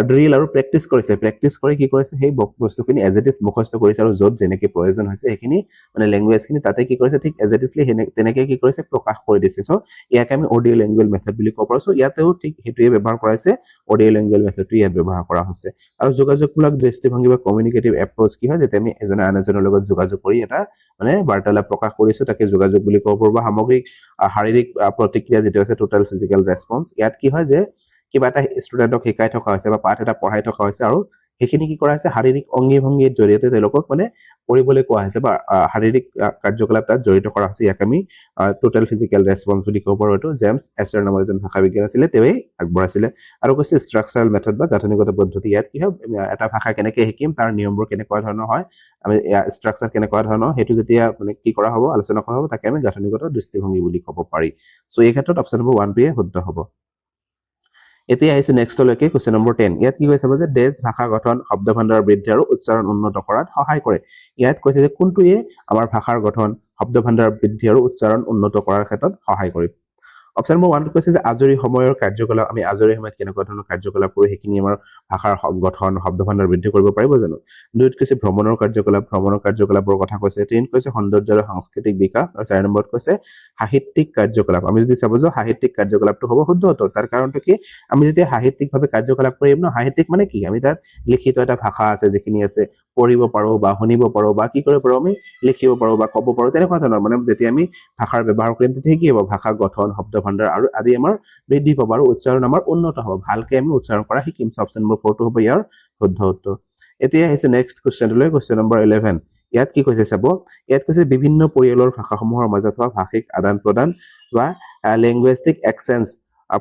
ড্ৰিল আৰু প্ৰেক্টিস কৰি কি কৰিছে সেই বস্তুখিনি এজ ইট ইজ মুখস্থ কৰিছে আৰু য'ত যেনেকৈ প্ৰয়োজন হৈছে সেইখিনি মানে ল্যাঙ্গুৱেজখিনি তাতে কি কৰিছে ঠিক এজ ইট ইজলি তেনেকৈ কি কৰিছে প্ৰকাশ কৰি দিছে সো ইয়াকে আমি অডিও ল্যাঙ্গুৱেল মেথড বুলি ক'ব পাৰো সো ইয়াতেও ঠিক হেতুৱে ব্যৱহাৰ কৰাইছে অডিও ল্যাঙ্গুৱেল মেথডটো ইয়াত ব্যৱহাৰ কৰা হৈছে আৰু যোগাযোগমূলক দৃষ্টিভংগী বা কমিউনিকেটিভ এপ্ৰোচ কি হয় যেতে আমি এজনে আন এজনৰ লগত যোগাযোগ কৰি এটা মানে বাৰ্তালাপ প্ৰকাশ কৰিছো তাকে যোগাযোগ বুলি ক'ব পাৰো বা সামগ্ৰিক শাৰীৰিক প্ৰতিক্ৰিয়া যেটো আছে টোটাল ফিজিক্যাল ৰেসপন্স ইয়াত কি হয় যে কিবা এটা ষ্টুডেন্টক শিকাই থকা হৈছে বা পাঠ এটা পঢ়াই থকা হৈছে আৰু সেইখিনি কি কৰা হৈছে শাৰীৰিক অঙ্গী ভংগীৰ জৰিয়তে তেওঁলোকক মানে কৰিবলৈ কোৱা হৈছে বা শাৰীৰিক কাৰ্যকলাপ তাত জড়িত কৰা হৈছে ইয়াক আমি টোটাল ফিজিক্যাল ৰেসপন্স বুলি ক'ব পাৰো এটো জেমছ এছাৰ নামৰ এজন ভাষাবিজ্ঞানী আছিল তেৱেই আগবঢ়াইছিলে আৰু কৈছে ষ্ট্ৰাকচাৰাল মেথড বা গাঁথনিগত পদ্ধতি ইয়াত কি হয় এটা ভাষা কেনেকৈ শিকিম তাৰ নিয়মবোৰ কেনেকুৱা ধৰণৰ হয় আমি ষ্ট্ৰাকচাৰ কেনেকুৱা ধৰণৰ হেতু যেতিয়া মানে কি কৰা হ'ব আলোচনা কৰা হ'ব তাকে আমি গাঁথনিগত দৃষ্টিভংগী বুলি ক'ব পাৰি সো এই ক্ষেত্ৰত অপচন নম্বৰ 1 টোৱে শুদ্ধ হ'ব এতিয়া আহিছো নেক্সটলৈকে কোৱেশ্চন নম্বৰ 10 ইয়াত কি কৈছে যে দেশ ভাষা গঠন শব্দ ভাণ্ডাৰ বৃদ্ধি আৰু উচ্চাৰণ উন্নত কৰাত সহায় কৰে ইয়াত কৈছে যে কোনটোৱে আমাৰ ভাষাৰ গঠন শব্দ ভাণ্ডাৰ বৃদ্ধি আৰু উচ্চাৰণ উন্নত কৰাৰ ক্ষেত্ৰত সহায় কৰিব অপচন নম্বৰ 1 কৈছে যে আজৰি সময়ৰ কাৰ্যকলাপ আমি আজৰি সময়ত কেনেকুৱা ধৰণৰ কাৰ্যকলাপ কৰি হেখিনি আমাৰ ভাষাৰ গঠন শব্দ ভাণ্ডাৰ বৃদ্ধি কৰিব পাৰিব জানো দুইত কৈছে ভ্ৰমণৰ কাৰ্যকলাপৰ কথা কৈছে তিন কৈছে সৌন্দৰ্য আৰু সাংস্কৃতিক বিকাশ আৰু 4 নম্বৰত কৈছে সাহিত্যিক কাৰ্যকলাপ আমি যদি চাব যে সাহিত্যিক কাৰ্যকলাপটো হ'ব শুদ্ধ উত্তৰ তাৰ কাৰণটো কি আমি যেতিয়া সাহিত্যিকভাৱে কাৰ্যকলাপ কৰিম ন সাহিত্যিক মানে কি আমি তাত লিখিত এটা ভাষা আছে যিখিনি আছে পঢ়িব পাৰো বা শুনিব পাৰো বা কি কৰিব পাৰো আমি লিখিব পাৰো বা ক'ব পাৰো তেনেকুৱা ধৰণৰ মানে যেতিয়া আমি ভাষাৰ ব্যৱহাৰ কৰিম তেতিয়া কি হ'ব ভাষা গঠন শব্দ ভাণ্ডাৰ আৰু আদি আমাৰ বৃদ্ধি পাব আৰু উচ্চাৰণ আমাৰ উন্নত হ'ব ভালকে আমি উচ্চাৰণ কৰা শিকিম অপচন নম্বৰ 4 টো হ'ব ইয়াৰ শুদ্ধ উত্তৰ এতিয়া আহিছে নেক্সট কোৱেশ্চনলৈ কোৱেশ্চন নম্বৰ 11 ইয়াত কি কৈছে চাব ইয়াত কৈছে বিভিন্ন পৰিয়ালৰ ভাষাসমূহৰ মাজত হোৱা ভাষিক আদান-প্ৰদান বা লিংগুইষ্টিক এক্সচেঞ্জ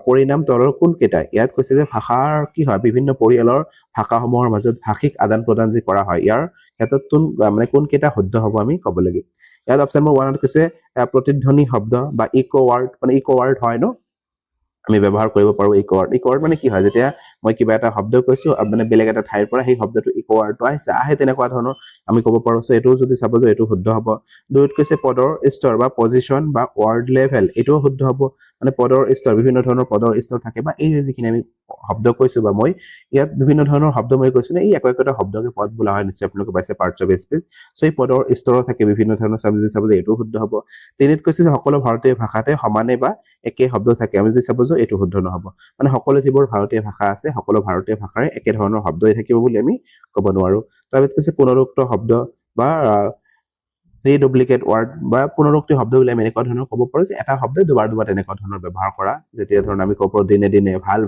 পৰিণাম তলৰ কোন কেইটা ইয়াত কৈছে যে ভাষাৰ কি হয় বিভিন্ন পৰিয়ালৰ ভাষাসমূহৰ মাজত ভাষিক আদান-প্ৰদান যি কৰা হয় ইয়াৰ ক্ষেত্ৰত মানে কোন কেইটা শুদ্ধ হ'ব আমি ক'ব লাগিব ইয়াত অপচন নম্বৰ 1 ত কৈছে প্ৰতিধ্বনি শব্দ বা ইকো ৱাৰ্ড হয় ন আমি ব্যৱহাৰ কৰিব পাৰো ইকো ৱাৰ্ড মানে কি হয় যেতিয়া মই কিবা এটা শব্দ কৈছো মানে বেলেগ এটা ঠাইৰ পৰা সেই শব্দটো ইকো ৱাৰ্ডটো আহে তেনেকুৱা ধৰণৰ আমি ক'ব পাৰো সো এটো যদি চাব যে এটো শুদ্ধ হ'ব দুইত কৈছে পদৰ স্তৰ বা পজিশন বা ৱাৰ্ড লেভেল এটো শুদ্ধ হ'ব মানে পদৰ স্তৰ বিভিন্ন ধৰণৰ পদৰ স্তৰ থাকে বা এই যিখিনি আমি শব্দ কৈছো বা মই ইয়াত বিভিন্ন ধৰণৰ শব্দ মই কৈছো এই একটা শব্দকে পদ বোলা হয় নিশ্চয় আপোনালোকে পাইছে পাৰ্টস অফ স্পীচ সো এই পদৰ স্তৰ থাকে বিভিন্ন ধৰণৰ চাবজেক্ট চাব যে এটো শুদ্ধ হ'ব তিনিত কৈছে যে সকলো ভাৰতীয় ভাষাতে সমানে বা একে শব্দ থাকে আমি যদি চাব যে এটো শুদ্ধ নহব মানে সকলো যিবোৰ ভাৰতীয় ভাষা আছে সকলো ভাৰতীয় ভাষাৰে একে ধৰণৰ শব্দই থাকিব বুলি আমি ক'ব নোৱাৰো তাৰপিছত কৈছে পুনৰুক্ত শব্দ বা ৰিডুপ্লিকেট ৱাৰ্ড বা পুনৰুক্তি শব্দ বুলি আমি এনেকুৱা ধৰণৰ ক'ব পাৰো যে এটা শব্দ দুবাৰ তেনেকুৱা ধৰণৰ ব্যৱহাৰ কৰা যেতিয়া ধৰণ আমি ক'ব পাৰো দিনে দিনে ভাল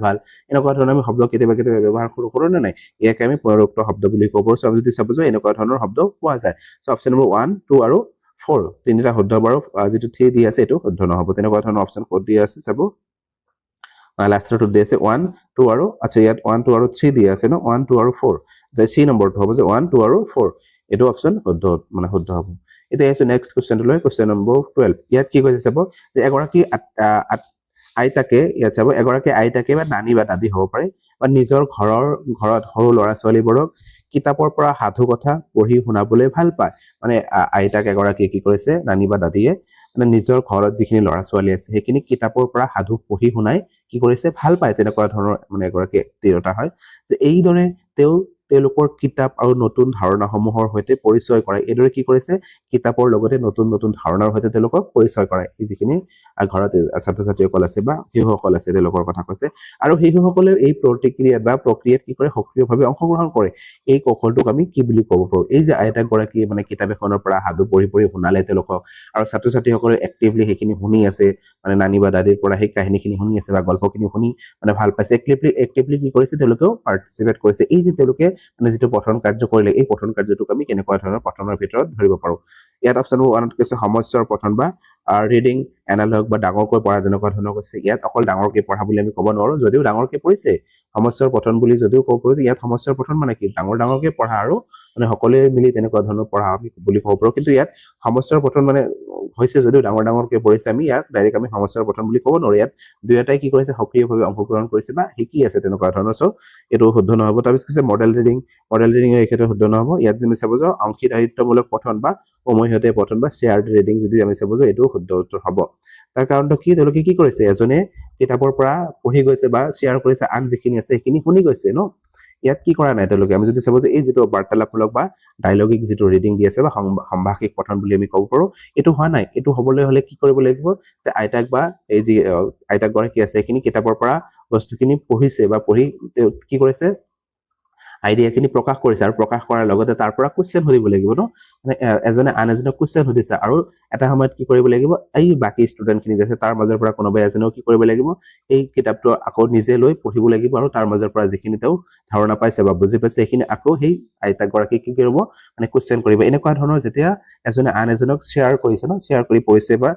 এনেকুৱা ধৰণৰ আমি শব্দ কেতিয়াবা ব্যৱহাৰ কৰো নে নাই ইয়াকে আমি পুনৰুক্ত শব্দ বুলি ক'ব পাৰো আমি যদি চাব যে এনেকুৱা ধৰণৰ শব্দ পোৱা যায় সো অপচন নম্বৰ 1 2 আৰু 4 তিনিটা শুদ্ধ বাৰু যেটো 3 দি আছে এটো শুদ্ধ নহব তেনেকুৱা ধৰণৰ অপচন ক'ত দি আছে চাব লাষ্টটো দি আছে 1 2 আৰু আচ্ছা ইয়াত 1 2 আৰু 3 দি আছে ন 1 2 আৰু 4 যে সি নম্বৰটো হ'ব যে 1 2 আৰু 4 এটো অপচন শুদ্ধ মানে শুদ্ধ হ'ব এতিয়া আছে নেক্সট কোৱেশ্চনলৈ কোৱেশ্চন নম্বৰ 12 ইয়াত কি কৈছে চাব যে এগৰাকী আইতাকে ইয়াত চাব এগৰাকী আইতাকে বা নানী বা দাদী হ'ব পাৰে বা নিজৰ ঘৰত সৰু ল'ৰা ছোৱালীবোৰক কিতাপৰ পৰা সাধু কথা পঢ়ি শুনাবলৈ ভাল পায় মানে আইতাক এগৰাকী কি কৰিছে নানী বা দাদীয়ে মানে নিজৰ ঘৰত যিখিনি ল'ৰা ছোৱালী আছে সেইখিনি কিতাপৰ পৰা সাধু পঢ়ি শুনাই কি কৰিছে ভাল পায় তেনেকুৱা ধৰণৰ মানে এগৰাকী তিৰোতা হয় যে এইদৰে তেওঁলোকৰ কিতাপ আৰু নতুন ধাৰণাসমূহৰ সৈতে পৰিচয় কৰায় এইদৰে কি কৰিছে কিতাপৰ লগতে নতুন নতুন ধাৰণাৰ সৈতে তেওঁলোকক পৰিচয় কৰায় এই যিখিনি ঘৰত ছাত্ৰ ছাত্ৰীসকল আছে বা শিশুসকল আছে তেওঁলোকৰ কথা কৈছে আৰু শিশুসকলেও এই প্ৰক্ৰিয়াত কি কৰে সক্ৰিয়ভাৱে অংশগ্ৰহণ কৰে এই কৌশলটোক আমি কি বুলি ক'ব পাৰোঁ এই যে আইতাক গৰাকীয়ে মানে কিতাপ এখনৰ পৰা সাধু পঢ়ি শুনালে তেওঁলোকক আৰু ছাত্ৰ ছাত্ৰীসকলে এক্টিভলি সেইখিনি শুনি আছে মানে নানী বা দাদীৰ পৰা সেই কাহিনীখিনি শুনি আছে বা গল্পখিনি শুনি মানে ভাল পাইছে এক্টিভলি কি কৰিছে তেওঁলোকেও পাৰ্টিচিপেট কৰিছে এই যে তেওঁলোকে মানে যিটো পঠন কাৰ্য কৰিলে এই পঠন কাৰ্যটোক আমি কেনেকুৱা ধৰণৰ পঠনৰ ভিতৰত ধৰিব পাৰোঁ ইয়াত অপশ্যন নম্বৰ 1 কৈছে সমস্যাৰ পঠন বা ৰিডিং এনালগ বা ডাঙৰকৈ পঢ়া যেনেকুৱা ধৰণৰ কৈছে ইয়াত অকল ডাঙৰকৈ পঢ়া বুলি আমি ক'ব নোৱাৰো যদিও ডাঙৰকৈ পঢ়িছে সমস্যাৰ পঠন বুলি যদিও ক'ব পাৰোঁ যে ইয়াত সমস্যাৰ পঠন মানে কি ডাঙৰকৈ পঢ়া আৰু মানে সকলোৱে মিলি তেনেকুৱা ধৰণৰ পঢ়া আমি বুলি ক'ব পাৰোঁ কিন্তু ইয়াত সমস্যাৰ পঠন মানে হৈছে যদিও ডাঙৰকৈ পঢ়িছে আমি ইয়াত ডাইৰেক্ট আমি সমস্যাৰ পঠন বুলি ক'ব নোৱাৰো ইয়াত দুয়োটাই কি কৰিছে সক্ৰিয়ভাৱে অংশগ্ৰহণ কৰিছে বা শিকি আছে তেনেকুৱা ধৰণৰ চ' এইটো শুদ্ধ নহ'ব তাৰপিছত কৈছে মডেল ৰিডিং এই ক্ষেত্ৰত শুদ্ধ নহ'ব ইয়াত যদি চাব যাওঁ অংশীদাৰিত্বমূলক পঠন বা উমৈহতীয়া পঠন বা শ্বেয়াৰ্ড ৰিডিং যদি আমি চাব যাওঁ এইটো শুদ্ধ উত্তৰ হ'ব তাৰ কাৰণটো কি তেওঁলোকে কি কৰিছে এজনে কিতাপৰ পৰা পঢ়ি গৈছে বা শ্বেয়াৰ কৰিছে আন যিখিনি আছে সেইখিনি শুনি গৈছে ন ইয়াত কি কৰা নাই তেওঁলোকে আমি যদি চাব যে এই যিটো বাৰ্তালাপমূলক বা ডায়লগিক যিটো ৰিডিং দি আছে বা সম্ভাষিক পঠন বুলি আমি ক'ব পাৰোঁ এইটো হোৱা নাই এইটো হ'বলৈ হ'লে কি কৰিব লাগিব যে আইতাক বা এই যি আইতাক গৰাকী আছে সেইখিনি কিতাপৰ পৰা বস্তুখিনি পঢ়িছে বা পঢ়ি কি কৰিছে আইডিয়াখিনি প্ৰকাশ কৰিছে আৰু প্ৰকাশ কৰাৰ লগতে তাৰ পৰা কুৱেশ্যন সুধিব লাগিব ন মানে এজনে আন এজনক কুৱেশ্যন সুধিছে আৰু এটা সময়ত কি কৰিব লাগিব এই বাকী ষ্টুডেণ্টখিনি যে আছে তাৰ মাজৰ পৰা কোনোবা এজনেও কি কৰিব লাগিব এই কিতাপটো আকৌ নিজে লৈ পঢ়িব লাগিব আৰু তাৰ মাজৰ পৰা যিখিনি তেওঁ ধাৰণা পাইছে বা বুজি পাইছে সেইখিনি আকৌ সেই আইতাক গৰাকী কি কৰিব মানে কুৱেশ্যন কৰিব এনেকুৱা ধৰণৰ যেতিয়া এজনে আন এজনক শ্বেয়াৰ কৰিছে ন শ্বেয়াৰ কৰি পঢ়িছে বা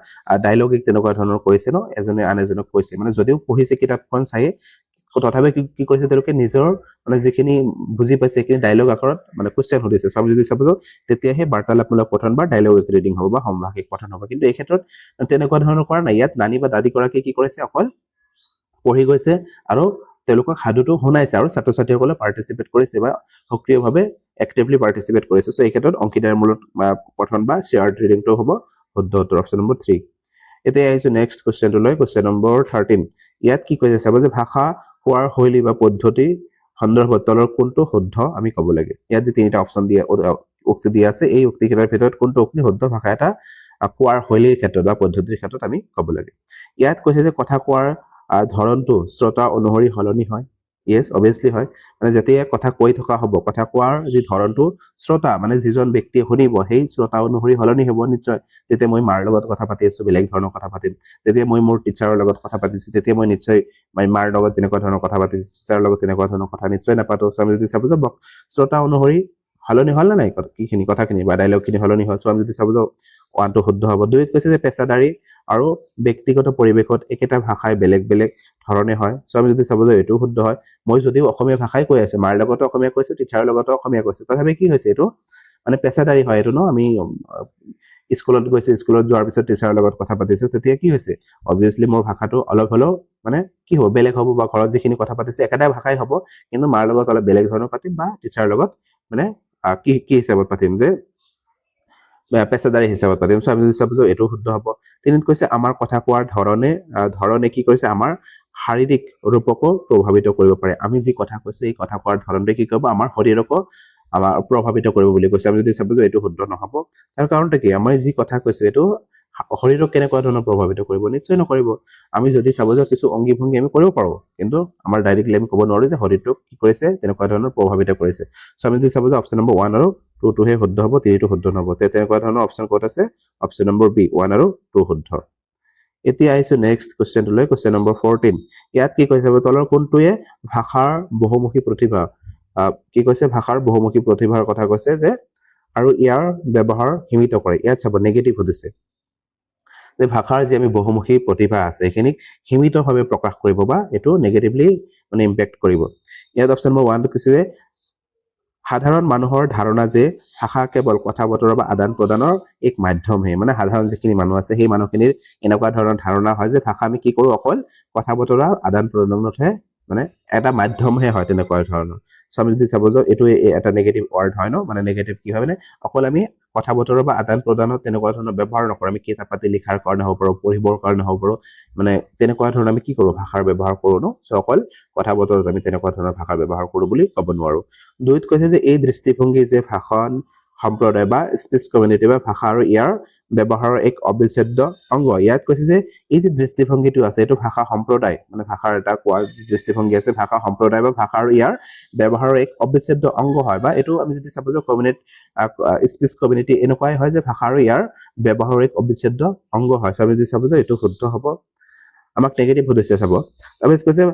ডায়লগিক তেনেকুৱা ধৰণৰ কৰিছে ন এজনে আন এজনক কৈছে মানে যদিও পঢ়িছে কিতাপখন চাই তথাপি কি কৰিছে তেওঁলোকে নিজৰ মানে যিখিনি বুজি পাইছে সেইখিনি ডায়লগ আকাৰত মানে কুৱেশ্যন সুধিছে আমি যদি চাব যাওঁ তেতিয়াহে বাৰ্তালাপমূলক পঠন বা ডায়লগিক ৰিডিং হ'ব বা সম্ভাষিক পঠন হ'ব কিন্তু এই ক্ষেত্ৰত তেনেকুৱা ধৰণৰ কৰা নাই ইয়াত নানী বা দাদী গৰাকীয়ে কি কৰিছে অকল পঢ়ি গৈছে আৰু তেওঁলোকক সাধুটো শুনাইছে আৰু ছাত্ৰ ছাত্ৰীসকলে পাৰ্টিচিপেট কৰিছে বা সক্ৰিয়ভাৱে এক্টিভলি পাৰ্টিচিপেট কৰিছে চ' এই ক্ষেত্ৰত অংশীদাৰমূলক পঠন বা শ্বেয়াৰ্ড ৰিডিংটো হ'ব শুদ্ধ উত্তৰ অপশ্যন নম্বৰ 3 এতিয়া আহিছো নেক্সট কুৱেশ্যনটোলৈ কুৱেশ্যন নম্বৰ 13 ইয়াত কি কৈছে চাব যে ভাষা কোৱাৰ শৈলী বা পদ্ধতি সন্দৰ্ভত তলৰ কোনটো শুদ্ধ আমি ক'ব লাগে ইয়াত যে তিনিটা অপশ্যন দিয়া উক্তি দিয়া আছে এই উক্তিকেইটাৰ ভিতৰত কোনটো উক্তি শুদ্ধ ভাষা এটা কোৱাৰ শৈলীৰ ক্ষেত্ৰত বা পদ্ধতিৰ ক্ষেত্ৰত আমি ক'ব লাগে ইয়াত কৈছে যে কথা কোৱাৰ ধৰণটো শ্ৰোতা অনুসৰি সলনি হয় ইয়েছ অবভিয়াছলি হয় মানে যেতিয়া কথা কৈ থকা হ'ব কথা কোৱাৰ যি ধৰণটো শ্ৰোতা মানে যিজন ব্যক্তিয়ে শুনিব সেই শ্ৰোতা অনুসৰি সলনি হ'ব নিশ্চয় যেতিয়া মই মাৰ লগত কথা পাতি আছো বেলেগ ধৰণৰ কথা পাতিম যেতিয়া মই মোৰ টিচাৰৰ লগত কথা পাতিছো তেতিয়া মই নিশ্চয় মাৰ লগত যেনেকুৱা ধৰণৰ কথা পাতিছো টিচাৰৰ লগত তেনেকুৱা ধৰণৰ কথা নিশ্চয় নাপাতো আমি যদি চাব যাওঁ শ্ৰোতা অনুসৰি সলনি হ'ল নে নাই কিখিনি কথাখিনি বা ডায়লগখিনি সলনি হ'ল আমি যদি চাব যাওঁ 1টো শুদ্ধ হ'ব 2ত কৈছে যে পেছাদাৰী আৰু ব্যক্তিগত পৰিৱেশত একেটা ভাষাই বেলেগ ধৰণে হয় আমি যদি চাব যাওঁ এইটো শুদ্ধ হয় মই যদিও অসমীয়া ভাষাই কৈ আছো মাৰ লগতো অসমীয়া কৈছো টিচাৰৰ লগতো অসমীয়া কৈছো তথাপি কি হৈছে এইটো মানে পেছাদাৰী হয় এইটো ন আমি স্কুলত গৈছে স্কুলত যোৱাৰ পিছত টিচাৰৰ লগত কথা পাতিছো তেতিয়া কি হৈছে অবভিয়াছলি মোৰ ভাষাটো অলপ হ'লেও মানে কি হ'ব বেলেগ হ'ব বা ঘৰত যিখিনি কথা পাতিছো একেটা ভাষাই হ'ব কিন্তু মাৰ লগত অলপ বেলেগ ধৰণৰ পাতিম বা টিচাৰৰ লগত মানে কি হিচাপত পাতিম যে পেছাদাৰী হিচাপত পাতিম আমি যদি চাব যাওঁ এইটো শুদ্ধ হ'ব 3ত কৈছে আমাৰ কথা কোৱাৰ ধৰণে কি কৰিছে আমাৰ শাৰীৰিক ৰূপকো প্ৰভাৱিত কৰিব পাৰে আমি যি কথা কৈছো এই কথা কোৱাৰ ধৰণে কি কৰিব আমাৰ শৰীৰকো আমাৰ প্ৰভাৱিত কৰিব বুলি কৈছে আমি যদি চাব যাওঁ এইটো শুদ্ধ নহ'ব তাৰ কাৰণটো কি আমাৰ যি কথা কৈছো এইটো শৰীৰক কেনেকুৱা ধৰণৰ প্ৰভাৱিত কৰিব নিশ্চয় নকৰিব আমি যদি চাব যাওঁ কিছু অংগী ভংগী আমি কৰিব পাৰোঁ কিন্তু আমাৰ ডাইৰেক্টলি আমি ক'ব নোৱাৰো যে শৰীৰটোক কি কৰিছে তেনেকুৱা ধৰণৰ প্ৰভাৱিত কৰিছে আমি যদি চাব যাওঁ অপশ্যন নম্বৰ 1 আৰু 2টো হে শুদ্ধ হ'ব 3টো শুদ্ধ নহ'ব তেনেকুৱা ধৰণৰ অপশ্যন ক'ত আছে অপশ্যন নম্বৰ বি 1 আৰু 2 শুদ্ধ এতিয়া আহিছো নেক্সট কুৱেশ্যনটোলৈ কুৱেশ্যন নম্বৰ 14 ইয়াত কি কৈছে তলৰ কোনটোৱে ভাষাৰ বহুমুখী প্ৰতিভা কি কৈছে ভাষাৰ বহুমুখী প্ৰতিভাৰ কথা কৈছে যে আৰু ইয়াৰ ব্যৱহাৰ সীমিত কৰে ইয়াত চাব নেগেটিভ সুধিছে যে ভাষাৰ যি আমি বহুমুখী প্ৰতিভা আছে সেইখিনিক সীমিতভাৱে প্ৰকাশ কৰিব বা এইটো নেগেটিভলি মানে ইম্পেক্ট কৰিব ইয়াত অপশ্যন নম্বৰ 1টো কৈছে যে সাধাৰণ মানুহৰ ধাৰণা যে ভাষা কেৱল কথা বতৰা বা আদান প্ৰদানৰ এক মাধ্যমহে মানে সাধাৰণ যিখিনি মানুহ আছে সেই মানুহখিনিৰ এনেকুৱা ধৰণৰ ধাৰণা হয় যে ভাষা আমি কি কৰোঁ অকল কথা বতৰা আদান প্ৰদানতহে মানে এটা মাধ্যমহে হয় তেনেকুৱা ধৰণৰ সো আমি যদি চাব যাওঁ এইটো এটা নেগেটিভ ৱৰ্ড হয় ন মানে নেগেটিভ কি হয় মানে অকল আমি কথা বতৰা বা আদান প্ৰদানত তেনেকুৱা ধৰণৰ ব্যৱহাৰ নকৰোঁ আমি কিতাপ পাতি লিখাৰ কাৰণে হ'ব পাৰোঁ পঢ়িবৰ কাৰণে হ'ব পাৰোঁ মানে তেনেকুৱা ধৰণৰ আমি কি কৰোঁ ভাষাৰ ব্যৱহাৰ কৰোঁ ন সো অকল কথা বতৰাত আমি তেনেকুৱা ধৰণৰ ভাষাৰ ব্যৱহাৰ কৰোঁ বুলি ক'ব নোৱাৰোঁ দুইত কৈছে যে এই দৃষ্টিভংগী যে ভাষণ সম্প্ৰদায় বা স্পীচ কমিউনিটি বা ভাষা আৰু ইয়াৰ ব্যৱহাৰৰ এক অবিচ্ছেদ্য অংগ ইয়াত কৈছে যে এই যে দৃষ্টিভংগীটো আছে এইটো ভাষা সম্প্ৰদায় মানে ভাষাৰ এটা কোৱাৰ যি দৃষ্টিভংগী আছে ভাষা সম্প্ৰদায় বা ভাষা আৰু ইয়াৰ ব্যৱহাৰৰ এক অবিচ্ছেদ্য অংগ হয় বা এইটো আমি যদি চাব যে কমিউনিটি স্পীচ কমিউনিটি এনেকুৱাই হয় যে ভাষা আৰু ইয়াৰ ব্যৱহাৰৰ এক অবিচ্ছেদ্য অংগ হয় আমি যদি চাব যে এইটো শুদ্ধ হ'ব আমাক নেগেটিভ সুধিছে চাব তাৰপিছত কৈছে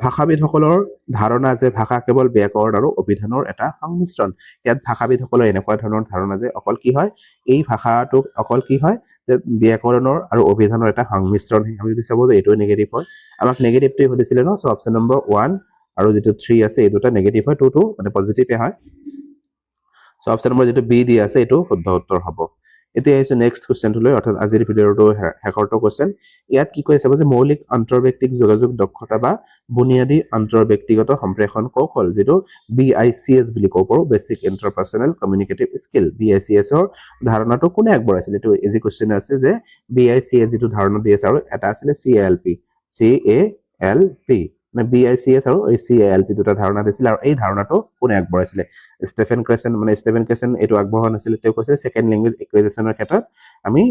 ভাষাবিদসকলৰ ধাৰণা যে ভাষা কেৱল ব্যাকৰণ আৰু অভিধানৰ এটা সংমিশ্ৰণ ইয়াত ভাষাবিদসকলৰ এনেকুৱা ধৰণৰ ধাৰণা যে অকল কি হয় এই ভাষাটোক অকল কি হয় যে ব্যাকৰণৰ আৰু অভিধানৰ এটা সংমিশ্ৰণ আমি যদি চাব যে এইটো নেগেটিভ হয় আমাক নেগেটিভটোৱে সুধিছিলে ন সো অপশ্যন নম্বৰ 1 আৰু যেটো 3 আছে এই দুটা নেগেটিভ হয় 2 মানে পজিটিভে হয় সো অপশ্যন নম্বৰ যেটো বি দি আছে এইটো শুদ্ধ উত্তৰ হ'ব এতিয়া আহিছো নেক্সট কোৱেশ্চনটোলৈ অৰ্থাৎ আজিৰ ভিডিঅ'টো শেষৰটো কোৱেশ্চন ইয়াত কি কৈ আছে যে মৌলিক আন্তঃব্যক্তিক যোগাযোগ দক্ষতা বা বুনিয়াদী আন্তঃব্যক্তিগত সম্প্ৰেষণ কৌশল যেটো BICS বুলি ক'ব পাৰো বেসিক ইন্টাৰপাৰ্সনেল কমিউনিকেটিভ স্কিল BICS ৰ ধাৰণাটো কোনে আগবঢ়াইছিল এইটো ইজি কোৱেশ্চন আছে যে BICS যেটো ধাৰণা দি আছে আৰু এটা আছিল CALP মানে BICS আৰু CALP দুটা ধাৰণা দিছিল আৰু এই ধাৰণাটো কোনে আগবঢ়াইছিলে ষ্টেফেন ক্ৰেচন এইটো আগবঢ়োৱা নাছিল তেওঁ কৈছিল সেকেন্ড ল্যাঙ্গুৱেজ একুইজিশনৰ ক্ষেত্ৰত আমি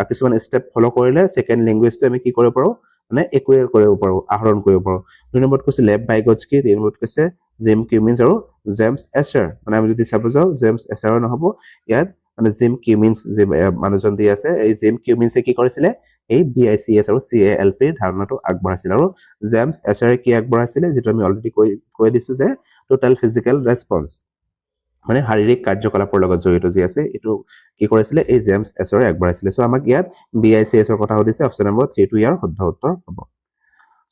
কিছুমান ষ্টেপ ফলো কৰিলে সেকেন্ড ল্যাঙ্গুৱেজটো আমি কি কৰিব পাৰো মানে একুয়াৰ কৰিব পাৰো আহৰণ কৰিব পাৰো দুই নম্বৰত কৈছে লেব বাইগস্কি তিন নম্বৰত কৈছে জিম কিউমিন্স আৰু জেমছ এছাৰ মানে আমি যদি চাব যাওঁ জেমছ এছাৰ নহব ইয়াত মানে জিম কিউমিন্স যে মানুহজন দি আছে এই জিম কিউমিন্সে কি কৰিছিলে এই BICS আৰু CALP ধাৰণাটো আগবঢ়াইছিল আৰু জেমছ এছাৰে কি আগবঢ়াইছিলে যেটো আমি অলৰেডি কৈ দিছো যে টোটাল ফিজিক্যাল ৰেসপন্স মানে শাৰীৰিক কাৰ্যকলাপৰ লগত জড়িত যি আছে এটো কি কৰিছিলে এই জেমছ এছাৰে আগবঢ়াইছিলে সো আমাক ইয়াত BICS ৰ কথা সুধিছে অপচন নম্বৰ 3 টো ইয়াৰ শুদ্ধ উত্তৰ হ'ব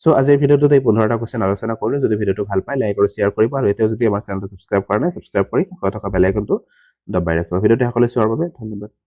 সো আজিৰ ভিডিঅ'টোত এই 15টা কোৱেশ্চন আলোচনা কৰিলো যদি ভিডিঅ'টো ভাল পায় লাইক আৰু শেয়াৰ কৰিব আৰু এতিয়াও যদি আমাৰ চেনেলটো সাবস্ক্ৰাইব কৰা নাই সাবস্ক্ৰাইব কৰি থকা বেল আইকনটো দবাই ৰাখিব ভিডিঅ'টো সকলোৱে চোৱাৰ বাবে ধন্যবাদ